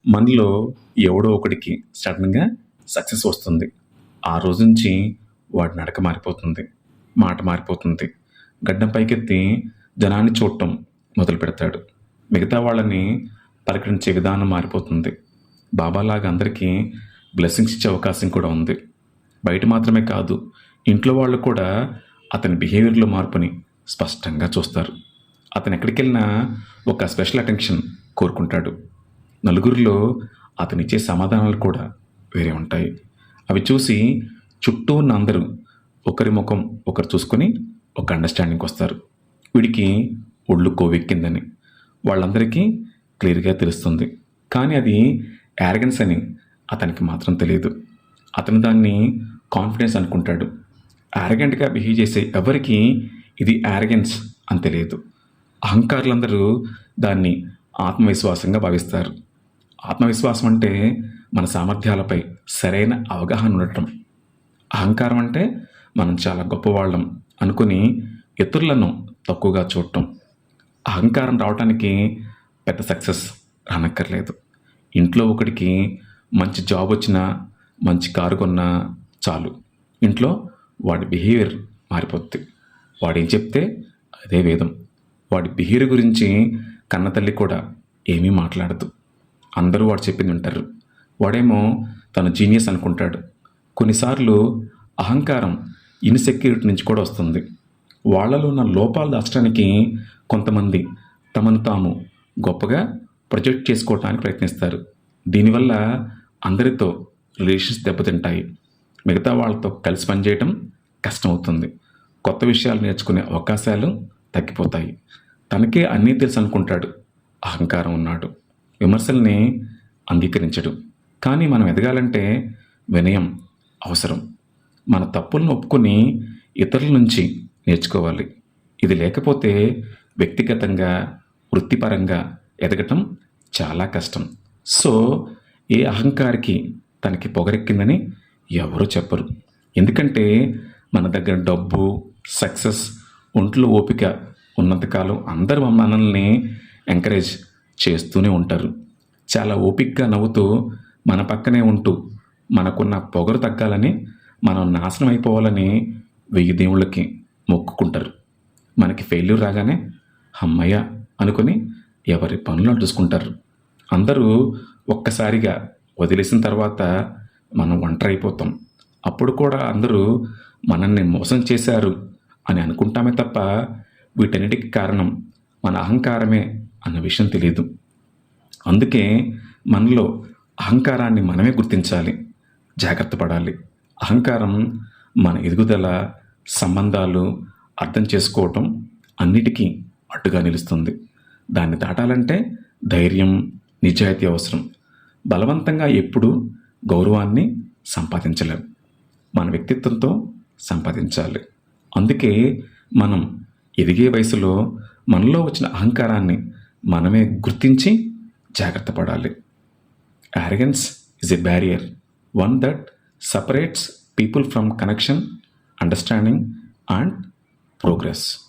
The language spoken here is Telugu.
మనలో ఎవడో ఒకడికి సడన్‌గా సక్సెస్ వస్తుంది. ఆ రోజు నుంచి వాడి నడక మారిపోతుంది. మాట మారిపోతుంది. గడ్డం పైకెత్తి జనాన్ని చూడటం మొదలుపెడతాడు. మిగతా వాళ్ళని పలకరించే విధానం మారిపోతుంది. బాబాలాగా అందరికీ బ్లెస్సింగ్స్ ఇచ్చే అవకాశం కూడా ఉంది. బయట మాత్రమే కాదు, ఇంట్లో వాళ్ళు కూడా అతని బిహేవియర్‌లో మార్పుని స్పష్టంగా చూస్తారు. అతను ఎక్కడికెళ్ళినా ఒక స్పెషల్ అటెన్షన్ కోరుకుంటాడు. నలుగురిలో అతనిచ్చే సమాధానాలు కూడా వేరే ఉంటాయి. అవి చూసి చుట్టూ ఉన్న అందరూ ఒకరి ముఖం ఒకరు చూసుకొని ఒక అండర్స్టాండింగ్‌కి వస్తారు. వీడికి ఒళ్ళు కొవ్వెక్కిందని వాళ్ళందరికీ క్లియర్‌గా తెలుస్తుంది. కానీ అది యారగెన్స్ అని అతనికి మాత్రం తెలియదు. అతను దాన్ని కాన్ఫిడెన్స్ అనుకుంటాడు. యారగెంట్‌గా బిహేవ్ చేసే ఎవరికీ ఇది యారగెన్స్ అని తెలియదు. అహంకారులందరూ దాన్ని ఆత్మవిశ్వాసంగా భావిస్తారు. ఆత్మవిశ్వాసం అంటే మన సామర్థ్యాలపై సరైన అవగాహన ఉండటం. అహంకారం అంటే మనం చాలా గొప్పవాళ్ళం అనుకుని ఇతరులను తక్కువగా చూడటం. అహంకారం రావడానికి పెద్ద సక్సెస్ రానక్కర్లేదు. ఇంట్లో ఒకడికి మంచి జాబ్ వచ్చినా, మంచి కారు కొన్నా చాలు, ఇంట్లో వాడి బిహేవియర్ మారిపోద్ది. వాడేం చెప్తే అదే వేదం. వాడి బిహేవియర్ గురించి కన్నతల్లి కూడా ఏమీ మాట్లాడదు. అందరూ వాడు చెప్పింది వింటారు. వాడేమో తను జీనియస్ అనుకుంటాడు. కొన్నిసార్లు అహంకారం ఇన్సెక్యూరిటీ నుంచి కూడా వస్తుంది. వాళ్ళలో ఉన్న లోపాలు దాచడానికి కొంతమంది తమను తాము గొప్పగా ప్రొజెక్ట్ చేసుకోవడానికి ప్రయత్నిస్తారు. దీనివల్ల అందరితో రిలేషన్స్ దెబ్బతింటాయి. మిగతా వాళ్ళతో కలిసి పనిచేయటం కష్టమవుతుంది. కొత్త విషయాలు నేర్చుకునే అవకాశాలు తగ్గిపోతాయి. తనకే అన్నీ తెలుసు అనుకుంటాడు. అహంకారం ఉన్నాడు. విమర్శల్ని అంగీకరించడు. కానీ మనం ఎదగాలంటే వినయం అవసరం. మన తప్పులను ఒప్పుకొని ఇతరుల నుంచి నేర్చుకోవాలి. ఇది లేకపోతే వ్యక్తిగతంగా, వృత్తిపరంగా ఎదగటం చాలా కష్టం. సో ఏ అహంకారికి తనకి పొగరెక్కిందని ఎవరూ చెప్పరు. ఎందుకంటే మన దగ్గర డబ్బు, సక్సెస్, ఒంట్లో ఓపిక ఉన్నంతకాలం అందరూ మనల్ని ఎంకరేజ్ చేస్తూనే ఉంటారు. చాలా ఓపికగా నవ్వుతూ మన పక్కనే ఉంటూ మనకున్న పొగరు తగ్గాలని, మనం నాశనం అయిపోవాలని 1000 దేవుళ్ళకి మొక్కుకుంటారు. మనకి ఫెయిల్యూర్ రాగానే హమ్మయ్య అనుకుని ఎవరి పనులను చూసుకుంటారు. అందరూ ఒక్కసారిగా వదిలేసిన తర్వాత మనం ఒంటరి అయిపోతాం. అప్పుడు కూడా అందరూ మనల్ని మోసం చేశారు అని అనుకుంటామే తప్ప వీటన్నిటికీ కారణం మన అహంకారమే అన్న విషయం తెలియదు. అందుకే మనలో అహంకారాన్ని మనమే గుర్తించాలి, జాగ్రత్త పడాలి. అహంకారం మన ఎదుగుదల, సంబంధాలు అర్థం చేసుకోవటం అన్నిటికీ అడ్డుగా నిలుస్తుంది. దాన్ని దాటాలంటే ధైర్యం, నిజాయితీ అవసరం. బలవంతంగా ఎప్పుడూ గౌరవాన్ని సంపాదించలేం. మన వ్యక్తిత్వంతో సంపాదించాలి. అందుకే మనం ఎదిగే వయసులో మనలో వచ్చిన అహంకారాన్ని మనమే గుర్తించి జాగ్రత్త పడాలి. Arrogance is a barrier, one that separates people from connection, understanding, and progress.